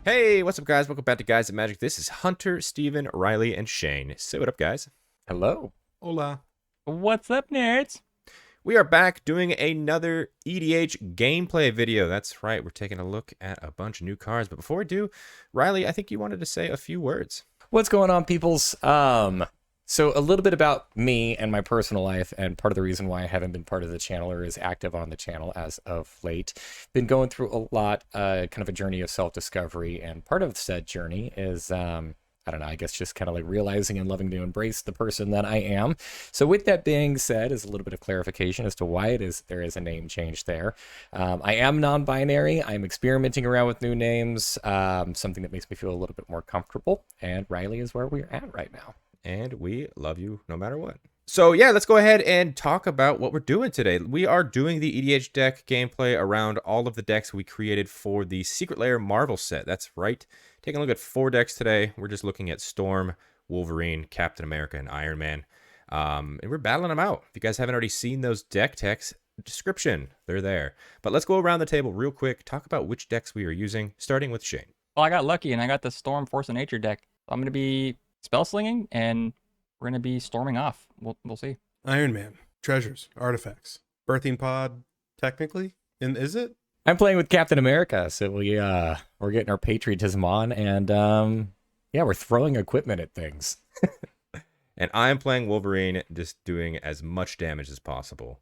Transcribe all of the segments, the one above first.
Hey, what's up, guys? Welcome back to Guys of Magic. This is Hunter, Steven, Riley, and Shane. Say what up, guys. Hello. Hola. What's up, nerds? We are back doing another EDH gameplay video. That's right, we're taking a look at a bunch of new cards. But before we do, Riley, I think you wanted to say a few words. What's going on, peoples? So a little bit about me and my personal life, and part of the reason why I haven't been part of the channel or is active on the channel as of late. Been going through a lot, kind of a journey of self-discovery, and part of said journey is, I don't know, I guess just kind of like realizing and loving to embrace the person that I am. So with that being said, is a little bit of clarification as to why it is there is a name change there. I am non-binary. I'm experimenting around with new names, something that makes me feel a little bit more comfortable, and Riley is where we're at right now. And we love you no matter what. So yeah, let's go ahead and talk about what we're doing today. We are doing the EDH deck gameplay around all of the decks we created for the Secret Lair Marvel set. That's right. Taking a look at 4 decks today. We're just looking at Storm, Wolverine, Captain America, and Iron Man. And we're battling them out. If you guys haven't already seen those deck techs, description, they're there. But let's go around the table real quick, talk about which decks we are using, starting with Shane. Well, I got lucky and I got the Storm Force of Nature deck. I'm going to be spell slinging and we're going to be storming off. We'll see. Iron Man. Treasures. Artifacts. Birthing pod, technically. And is it? I'm playing with Captain America, so we're getting our patriotism on, and yeah, we're throwing equipment at things. And I'm playing Wolverine, just doing as much damage as possible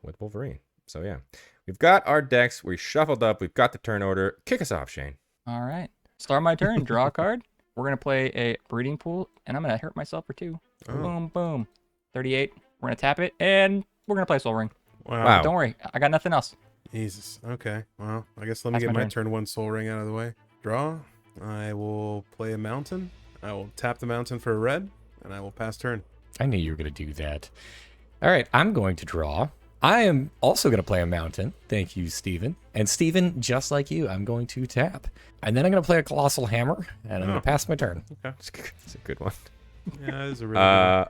with Wolverine. So yeah, we've got our decks. We shuffled up. We've got the turn order. Kick us off, Shane. All right. Start my turn. Draw a card. We're going to play a breeding pool, and I'm going to hurt myself for 2. Oh. Boom, boom. 38. We're going to tap it, and we're going to play Soul Ring. Wow. Don't worry. I got nothing else. Jesus. Okay. Well, I guess let me That's get my my turn. turn 1 soul ring out of the way. Draw. I will play a mountain. I will tap the mountain for a red, and I will pass turn. I knew you were going to do that. All right, I'm going to draw. I am also going to play a mountain. Thank you, Steven. And Steven, just like you, I'm going to tap. And then I'm going to play a Colossal Hammer, and I'm going to pass my turn. It's a good one. Yeah, that is a really good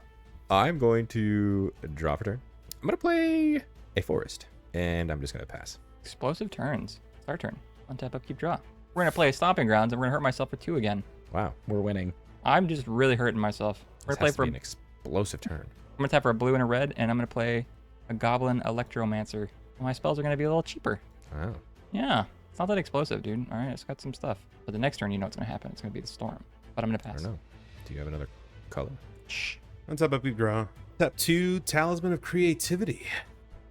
I'm going to draw for turn. I'm going to play a forest, and I'm just going to pass. Explosive turns. It's our turn. Untap, upkeep, draw. We're going to play Stomping Grounds, and we're going to hurt myself for 2 again. Wow. We're winning. I'm just really hurting myself. We're This going has to to play be for... an explosive turn. I'm going to tap for a blue and a red, and I'm going to play a Goblin Electromancer. My spells are going to be a little cheaper. Wow. Yeah, it's not that explosive, dude. All right, it's got some stuff. But the next turn, you know what's going to happen. It's going to be the storm. But I'm going to I pass. don't know. Do you have another color? Shh. Untap, upkeep, draw. Tap 2, Talisman of Creativity.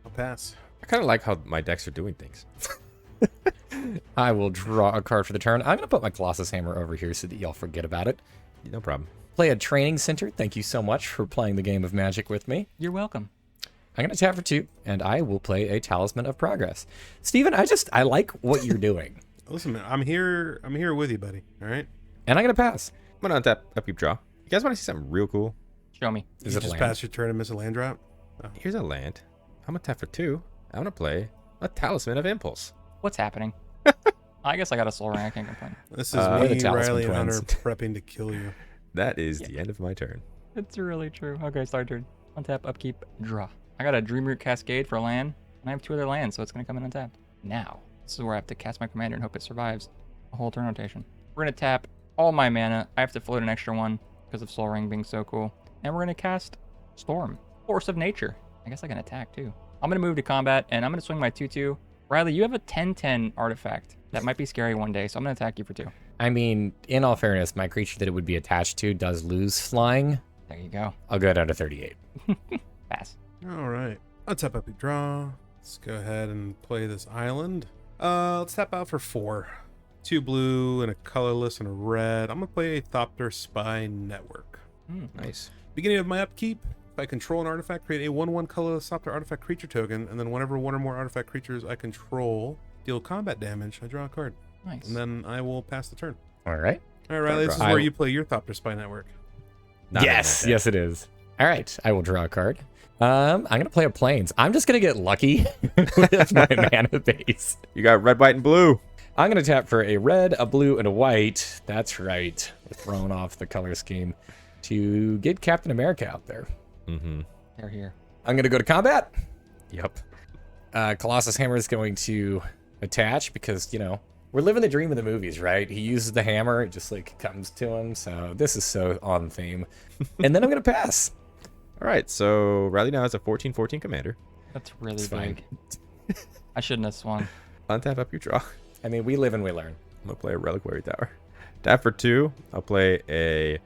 I'll pass. I kind of like how my decks are doing things. I will draw a card for the turn. I'm going to put my Colossus Hammer over here so that y'all forget about it. No problem. Play a Training Center. Thank you so much for playing the game of Magic with me. You're welcome. I'm going to tap for 2, and I will play a Talisman of Progress. Steven, I like what you're doing. Listen, man, I'm here with you, buddy. All right? And I'm going to pass. I'm going to untap, upkeep, draw. You guys want to see something real cool? Show me. Is You it just land? pass your turn and miss a land drop? Here's a land. I'm going to tap for 2. I'm going to play a Talisman of Impulse. What's happening? I guess I got a soul ring. I can't complain. This is We're the me, Talisman Riley, and Hunter twins. prepping to kill you. That is the end of my turn. It's really true. Okay, start turn. Untap, upkeep, draw. I got a Dreamroot Cascade for a land, and I have 2 other lands, so it's going to come in untapped. Now, this is where I have to cast my commander and hope it survives a whole turn rotation. We're going to tap all my mana. I have to float an extra 1 because of Soul Ring being so cool. And we're going to cast Storm, Force of Nature. I guess I can attack too. I'm going to move to combat, and I'm going to swing my 2/2. Riley, you have a 10/10 artifact. That might be scary one day, so I'm going to attack you for 2. I mean, in all fairness, my creature that it would be attached to does lose flying. There you go. I'll go down to 38. Pass. All right. Untap, upkeep, draw. Let's go ahead and play this island. Let's tap out for 4. 2 blue and a colorless and a red. I'm going to play a Thopter Spy Network. Nice. Beginning of my upkeep, if I control an artifact, create a 1/1 colorless Thopter artifact creature token, and then whenever 1 or more artifact creatures I control deal combat damage, I draw a card. Nice. And then I will pass the turn. All right. All right, Riley, this is I- where you play your Thopter Spy Network. Not Yes, in that yes, it is. All right, I will draw a card. I'm going to play a Plains. I'm just going to get lucky with my mana base. deck. You got red, white, and blue. I'm going to tap for a red, a blue, and a white. That's right. We're throwing off the color scheme to get Captain America out there. Mm-hmm. They're here. I'm going to go to combat. Yep. Colossus Hammer is going to attach because, you know, We're living the dream of the movies, right? He uses the hammer, it just like comes to him. So this is so on theme. And then I'm gonna pass. All right, so Riley now has a 14/14 commander. That's really It's fine. big. I shouldn't have swung. Untap up your draw. I mean, we live and we learn. I'm gonna play a Reliquary Tower. Tap for 2. I'll play a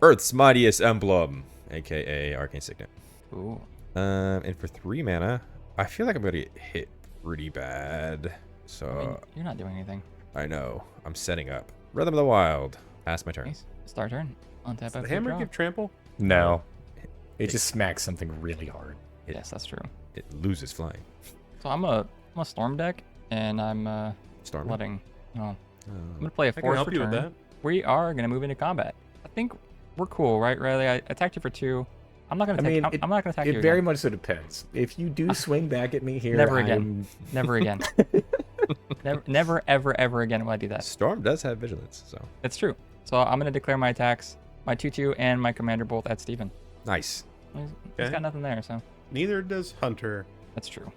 Earth's Mightiest Emblem, aka Arcane Signet. Ooh. And for 3 mana, I feel like I'm gonna get hit pretty bad. I mean, So you're not doing anything. I know I'm setting up. Rhythm of the Wild. Pass my turn. Nice. Start turn. Untap Does up the your hammer draw. give trample? No. It just smacks something really hard. Yes, that's true. It loses flying. So I'm a storm deck, and I'm Storm. letting. I'm Oh. gonna play a I can force help you with return. that. We are gonna move into combat. I think we're cool, right, Riley? I attacked you for 2. I'm not gonna. I mean, I'm not gonna attack you. It very again. much so depends. If you do swing back at me here, Never again. Never again. never, ever again will I do that. Storm does have vigilance, so It's true. So I'm gonna declare my attacks, my 2/2 and my commander both at Steven. nice. He's Okay. got nothing there, so Neither does Hunter. that's true.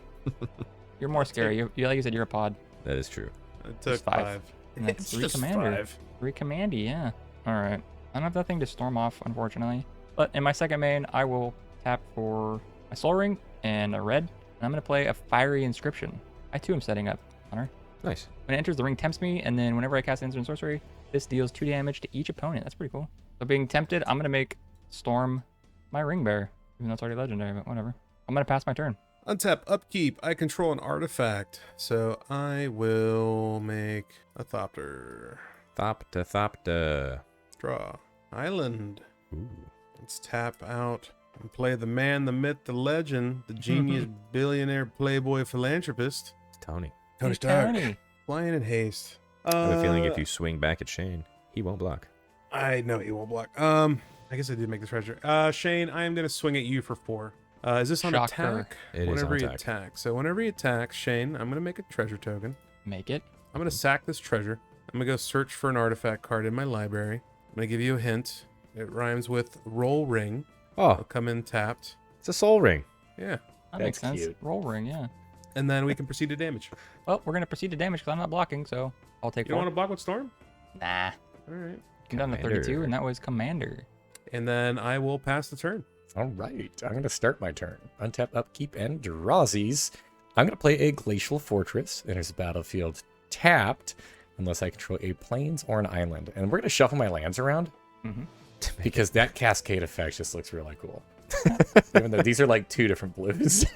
You're more scary. You like you said, you're a pod. That is true. It took 5. 5. And that's It's 3 just commander. 5. 3 commandy, yeah. All right. I don't have that thing to storm off, unfortunately. But in my second main, I will tap for my soul ring and a red. And I'm gonna play a fiery inscription. I too am setting up, Hunter. Nice. When it enters, the ring tempts me, and then whenever I cast instant sorcery, this deals 2 damage to each opponent. That's pretty cool. So being tempted, I'm gonna make Storm my ring bearer, even though it's already legendary, but whatever. I'm gonna pass my turn. Untap, upkeep. I control an artifact. So I will make a Thopter. Thopta. Draw. Island. Ooh. Let's tap out and play the man, the myth, the legend, the genius, billionaire, playboy, philanthropist. It's Tony. Tony Hey, Stark. Tony. Flying in haste. I have a feeling if you swing back at Shane, he won't block. I know he won't block. I guess I did make the treasure. Shane, I am gonna swing at you for 4. Is this on Shocker. attack? It is whenever on he attack. attacks. So whenever he attacks, Shane, I'm gonna make a treasure token. Make it. I'm gonna sack this treasure. I'm gonna go search for an artifact card in my library. I'm gonna give you a hint. It rhymes with roll ring. It'll Oh, come in tapped. it's a soul ring. Yeah. That makes That's sense. cute. Roll ring, yeah. And then we can proceed to damage. Well, we're gonna proceed to damage because I'm not blocking, so I'll take You don't 4. want to block with Storm? Nah. All right. I'm down to 32, Commander. and that was commander. And then I will pass the turn. All right, I'm going to start my turn. Untap, upkeep, and drawsies. I'm going to play a Glacial Fortress. Enters the battlefield tapped, unless I control a plains or an island. And we're going to shuffle my lands around, Mm-hmm. because that cascade effect just looks really cool. Even though these are like 2 different blues.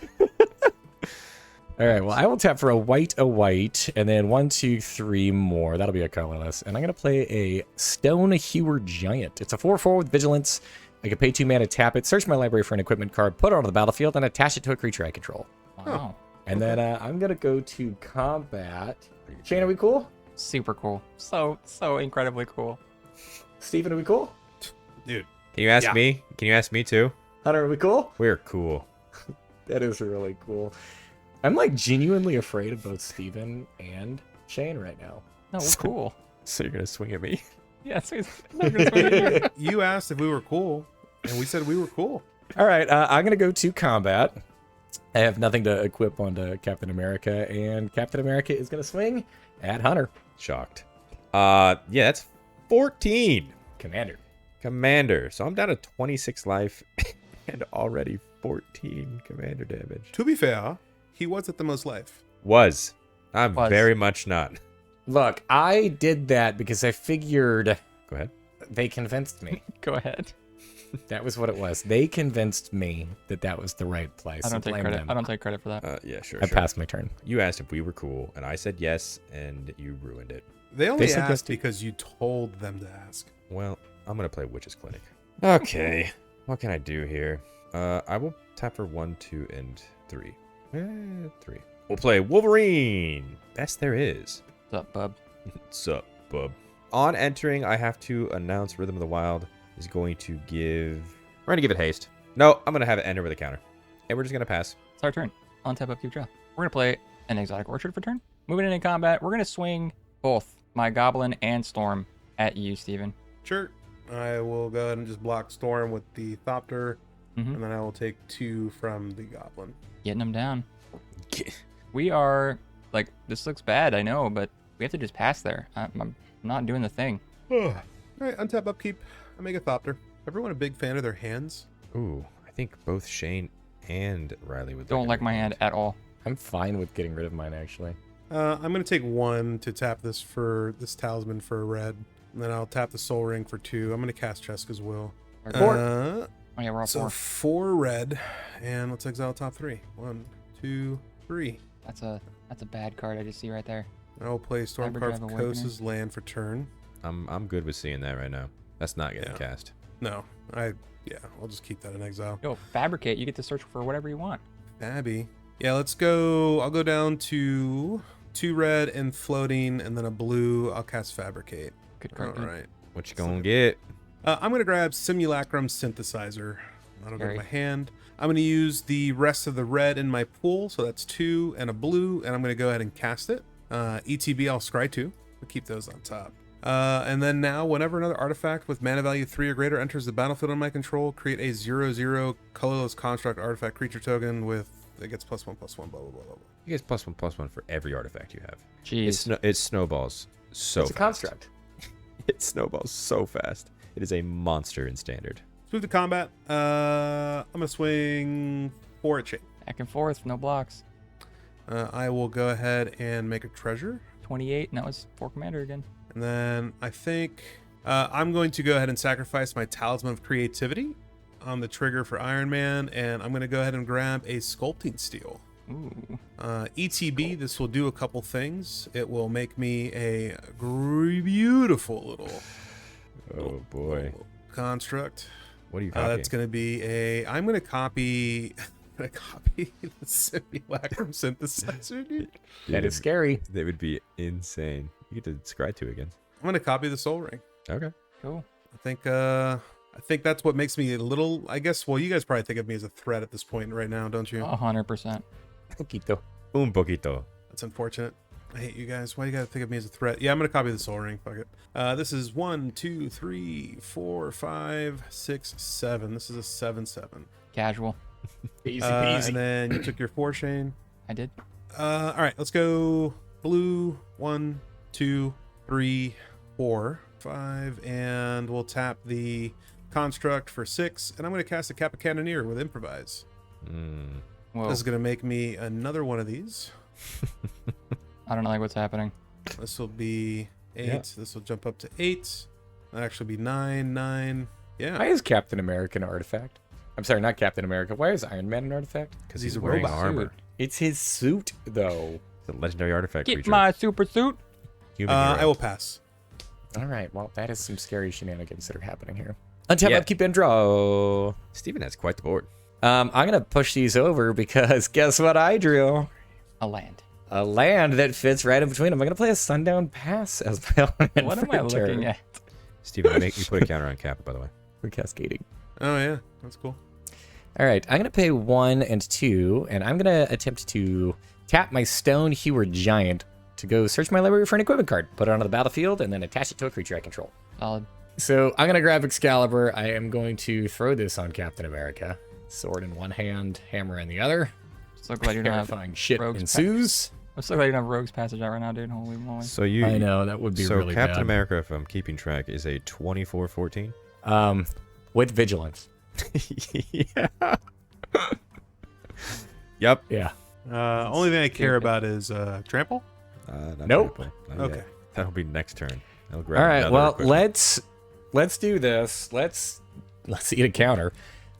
All right, well, I will tap for a white, and then 1, 2, 3 more. That'll be a colorless. And I'm going to play a Stone Hewer Giant. It's a 4/4 with vigilance. I can pay 2 mana, tap it, search my library for an equipment card, put it onto the battlefield, and attach it to a creature I control. Wow. And then I'm going to go to combat. Shane, are we cool? Super cool. So incredibly cool. Steven, are we cool? Dude. Can you ask Yeah. me? Can you ask me too? Hunter, are we cool? We're cool. That is really cool. I'm like genuinely afraid of both Steven and Shane right now. No, we're cool. So you're gonna swing at me? Yeah, so it's not gonna swing at you. You asked if we were cool, and we said we were cool. All right, I'm going to go to combat. I have nothing to equip onto Captain America, and Captain America is going to swing at Hunter. Shocked. Yeah, that's 14. Commander. Commander. So I'm down to 26 life and already 14 commander damage. To be fair, he was at the most life. Was. I'm Was. very much not. Look, I did that because I figured Go ahead. they convinced me. Go ahead. That was what it was. They convinced me that that was the right place. I don't take Blame credit. them. I don't take credit for that. Yeah, sure. I sure. passed my turn. You asked if we were cool, and I said yes, and you ruined it. They only said yes asked to- because you told them to ask. Well, I'm gonna play Witch's Clinic. Okay. What can I do here? I will tap for 1, 2, and 3. 3. We'll play Wolverine. Best there is. What's up, bub? Sup, bub. On entering, I have to announce Rhythm of the Wild is going to give... We're gonna give it haste. No, I'm gonna have it enter with a counter. And we're just gonna pass. It's our turn. On tap, upkeep, draw. We're gonna play an exotic orchard for turn. Moving into combat, we're gonna swing both my goblin and storm at you, Steven. Sure. I will go ahead and just block Storm with the Thopter, Mhm. and then I will take 2 from the Goblin. Getting them down. We are like, this looks bad, I know, but We have to just pass there. I'm not doing the thing. All right, untap upkeep. I make a Thopter. Everyone a big fan of their hands? Ooh, I think both Shane and Riley would Don't like my hand at all. I'm fine with getting rid of mine, actually. I'm going to take 1 to tap this talisman for a red. And then I'll tap the Soul Ring for 2. I'm going to cast Cheska's Will. Four. Uh, Oh yeah, we're all so 4. 4 red. And let's exile top 3. 1, 2, 3. That's a bad card I just see right there. I will play Stormcard Cyber Drive for Awakening. Kosa's land for turn. I'm good with seeing that right now. That's not getting Yeah. cast. No, I'll just keep that in exile. Yo, fabricate. You get to search for whatever you want. Abby. Yeah, let's go. I'll go down to 2 red and floating, and then a blue. I'll cast Fabricate. Good All card. dude. right. What you gonna get? I'm going to grab Simulacrum Synthesizer. That'll go to Scary. my hand. I'm going to use the rest of the red in my pool, so that's 2 and a blue, and I'm going to go ahead and cast it. ETB, I'll scry 2. We'll keep those on top. And then now, whenever another artifact with mana value 3 or greater enters the battlefield on my control, create a 0/0 colorless construct artifact creature token with, it gets +1/+1, blah, blah, blah, blah. You get +1/+1 for every artifact you have. Jeez. It snowballs so It's a fast. construct. It snowballs so fast. It is a monster in standard. Let's move to combat. I'm going to swing 4 at Shane. Back and forth, no blocks. I will go ahead and make a treasure. 28, and that was 4 commander again. And then I think I'm going to go ahead and sacrifice my Talisman of Creativity on the trigger for Iron Man, and I'm going to go ahead and grab a Sculpting Steel. Ooh. ETB, this will do a couple things. It will make me a beautiful little Oh boy. little construct. What are you copying? That's going to be I'm going to copy... I'm going to copy the Simulacrum Synthesizer, dude. That is scary. That would be insane. You get to scry 2 again. I'm going to copy the Soul Ring. Okay. Cool. I think that's what makes me a little, I guess, well, you guys probably think of me as a threat at this point right now, don't you? 100%. Poquito. Un poquito. That's unfortunate. I hate you guys. Why do you gotta think of me as a threat? Yeah, I'm gonna copy the Soul Ring. Fuck it. This is 1, 2, 3, 4, 5, 6, 7. This is a 7/7. Casual. Easy And peasy. then you took your 4, Shane. I did. All right, let's go blue. 1, 2, 3, 4, 5, and we'll tap the construct for 6. And I'm gonna cast a Kappa Cannoneer with Improvise. Whoa. This is gonna make me another one of these. I don't know like what's happening. This will be 8. Yeah. This will jump up to 8. That'll actually be 9, 9. Yeah, Why is Captain America an artifact? I'm sorry, not Captain America. Why is Iron Man an artifact? Because He's he's a wearing robot. armor. It's his suit, though. It's a legendary artifact Get creature. my super suit. Human hero. I will pass. All right, well, that is some scary shenanigans that are happening here. Untap, Yeah. upkeep, and draw. Steven has quite the board. I'm going to push these over because guess what I drew? A land. A land that fits right in between them. I'm going to play a Sundown Pass as my element What am for I a looking turn. at? Steven, you put a counter on Kappa, by the way. We're cascading. Oh yeah, that's cool. All right, I'm going to pay 1 and 2, and I'm going to attempt to tap my Stone Hewer Giant to go search my library for an equipment card, put it onto the battlefield, and then attach it to a creature I control. Solid. So I'm going to grab Excalibur. I am going to throw this on Captain America. Sword in one hand, hammer in the other. So glad you don't have. Terrifying shit Rogue's ensues. I'm so glad you don't have Rogue's Passage out right now, dude. Holy moly. So you. I know, that would be so really Captain bad. America, if I'm keeping track, is a 24-14. With vigilance. Yeah. Yep. Yeah. Only thing I care stupid. about is trample. Not Nope. trample. Not Okay. yet. That'll be next turn. I'll grab All right. another Well, equipment. let's do this. Let's eat a counter.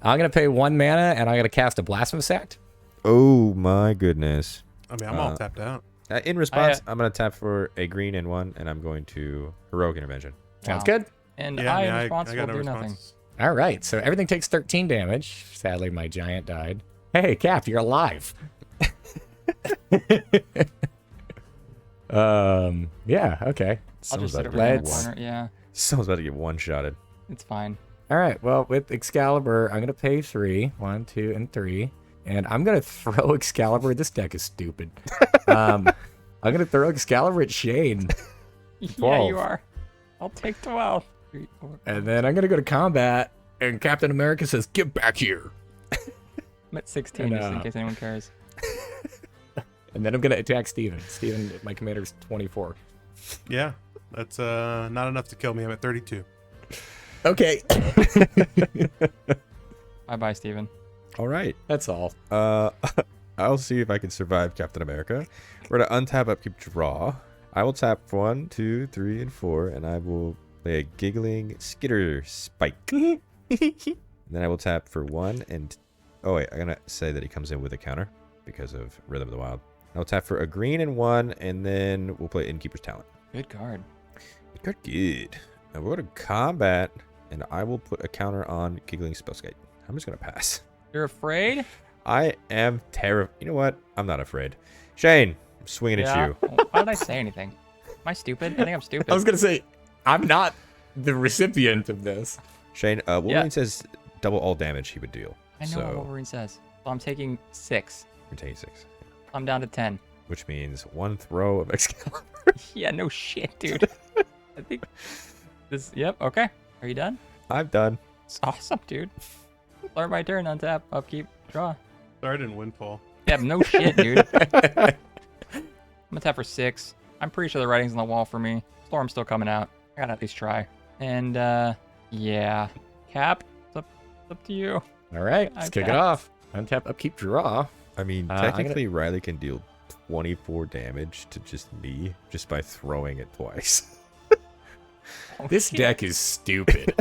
I'm gonna pay 1 mana, and I'm gonna cast a Blasphemous Act. Oh my goodness. I mean, I'm all tapped out. In response, I'm going to tap for a green and 1, and I'm going to Heroic Intervention. Sounds Wow. good. And Yeah, I mean, am I responsible got to no do nothing. responses. All right. So everything takes 13 damage. Sadly, my giant died. Hey, Cap, you're alive. Yeah. Okay. I'll Someone's just sit about to over get there in the Let's- corner. Yeah, Someone's about to get one-shotted. it's fine. All right. Well, with Excalibur, I'm gonna pay 3. 1, 2, and 3. And I'm gonna throw Excalibur. This deck is stupid. I'm gonna throw Excalibur at Shane. Yeah, 12. you are. I'll take 12. 3, 4. And then I'm gonna go to combat, and Captain America says, "Get back here!" I'm at 16, And, just in case anyone cares. And then I'm gonna attack Steven. Steven, my commander's 24. Yeah, that's not enough to kill me. I'm at 32. Okay. Bye, Steven. All right. That's all. I'll see if I can survive Captain America. We're gonna untap, upkeep, draw. I will tap 1, 2, 3, and 4, and I will play a giggling skitter spike. Then I will tap for 1 and oh wait, I'm gonna say that he comes in with a counter because of Rhythm of the Wild. I'll tap for a green and 1, and then we'll play Innkeeper's Talent. Good card. Good card, good. Now we'll go to combat, and I will put a counter on Giggling Spellskite. I'm just gonna pass. You're afraid? I am terrified. You know what? I'm not afraid. Shane, I'm swinging at you. Why did I say anything? Am I stupid? I think I'm stupid. I was gonna say, I'm not the recipient of this. Shane, Wolverine says double all damage he would deal. I know what Wolverine says. So I'm taking 6. You're taking 6. I'm down to 10. Which means 1 throw of Excalibur. Yeah, no shit, dude. I think this. Yep. Okay. Are you done? I'm done. It's awesome, dude. Start my turn. Untap, upkeep, draw. Started in Windfall. Yeah, no shit, dude. I'm gonna tap for 6. I'm pretty sure the writing's on the wall for me. Storm's still coming out. I gotta at least try. And yeah, Cap, it's up to you. All right, let's kick it off. Untap, upkeep, draw. I mean, technically, Riley can deal 24 damage to just me just by throwing it twice. This deck is stupid.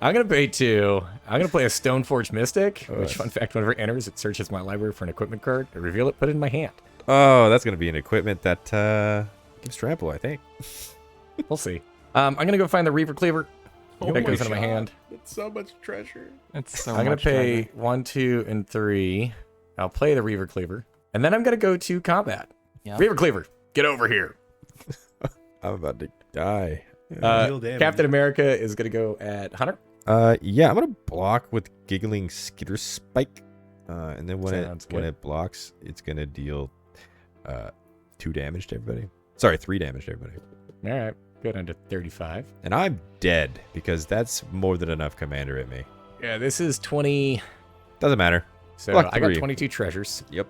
I'm going to pay 2. I'm going to play a Stoneforge Mystic, which, fun fact, whenever it enters, it searches my library for an equipment card. I reveal it, put it in my hand. Oh, that's going to be an equipment that gives trample, I think. We'll see. I'm going to go find the Reaver Cleaver. Oh That goes into my hand. That's so much treasure. It's so I'm going to pay 1, 2, and 3. I'll play the Reaver Cleaver. And then I'm going to go to combat. Yep. Reaver Cleaver, get over here. I'm about to die. Captain America is going to go at Hunter. Yeah, I'm gonna block with Giggling Skitter Spike, and then when Sounds good. it blocks, it's gonna deal 2 damage to everybody. Sorry, 3 damage to everybody. All right, go down to 35. And I'm dead because that's more than enough commander at me. Yeah, this is 20. Doesn't matter. So Block I got 3. 22 treasures. Yep.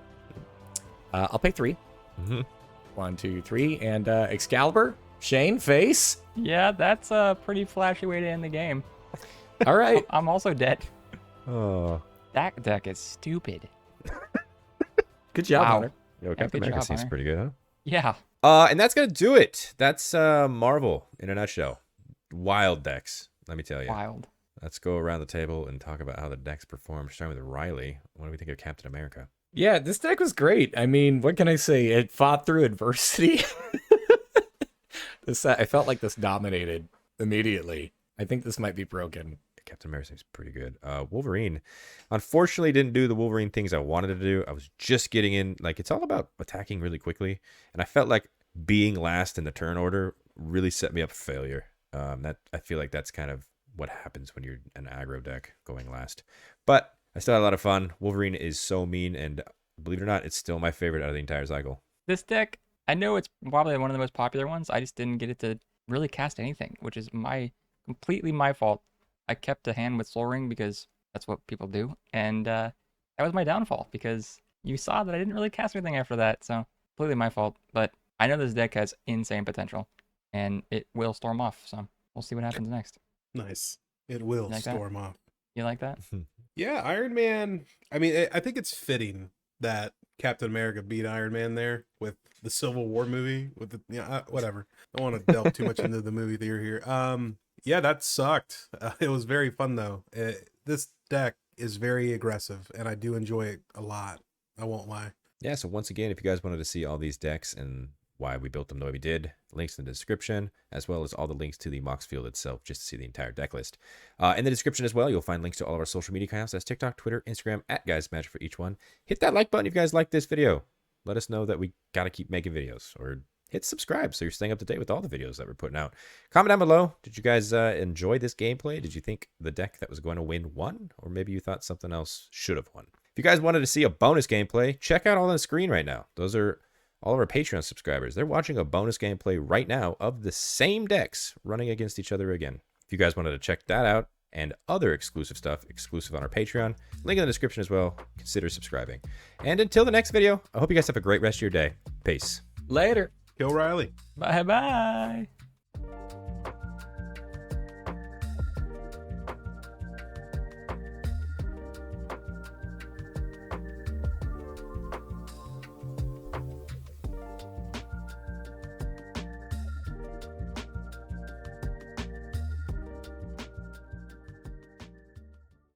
I'll pay 3. Mm-hmm. 1, 2, 3, and Excalibur. Shane, face. Yeah, that's a pretty flashy way to end the game. All right. I'm also dead. Oh, That deck is stupid. Good job, Wow. Hunter. yo, Yeah, Captain good America job, seems Hunter. pretty good, huh? Yeah. And that's gonna do it. That's Marvel in a nutshell. Wild decks, let me tell you. Wild. Let's go around the table and talk about how the decks perform. Starting with Riley. What do we think of Captain America? Yeah, this deck was great. I mean, what can I say? It fought through adversity. I felt like this dominated immediately. I think this might be broken. Captain America seems pretty good. Wolverine, unfortunately, didn't do the Wolverine things I wanted to do. I was just getting in. Like, it's all about attacking really quickly. And I felt like being last in the turn order really set me up for failure. I feel like that's kind of what happens when you're an aggro deck going last. But I still had a lot of fun. Wolverine is so mean, and believe it or not, it's still my favorite out of the entire cycle. This deck, I know it's probably one of the most popular ones. I just didn't get it to really cast anything, which is completely my fault. I kept a hand with Soul Ring because that's what people do. And that was my downfall because you saw that I didn't really cast anything after that. So completely my fault. But I know this deck has insane potential and it will storm off. So we'll see what happens next. Nice. It will Like that? storm off. You like that? Yeah, Iron Man. I mean, I think it's fitting that Captain America beat Iron Man there with the Civil War movie. With the whatever. I don't want to delve too much into the movie theory here. Yeah, that sucked. It was very fun though. This deck is very aggressive, and I do enjoy it a lot. I won't lie. Yeah, so once again, if you guys wanted to see all these decks and why we built them the way we did, links in the description, as well as all the links to the Mox field itself, just to see the entire deck list. In the description as well, you'll find links to all of our social media accounts. That's TikTok, Twitter, Instagram, @GuysMagic for each one. Hit that like button if you guys like this video. Let us know that we got to keep making videos, or hit subscribe so you're staying up to date with all the videos that we're putting out. Comment down below. Did you guys enjoy this gameplay? Did you think the deck that was going to win won? Or maybe you thought something else should have won? If you guys wanted to see a bonus gameplay, check out all on the screen right now. Those are all of our Patreon subscribers. They're watching a bonus gameplay right now of the same decks running against each other again. If you guys wanted to check that out and other exclusive stuff exclusive on our Patreon, link in the description as well. Consider subscribing. And until the next video, I hope you guys have a great rest of your day. Peace. Later. Kill Riley. Bye bye.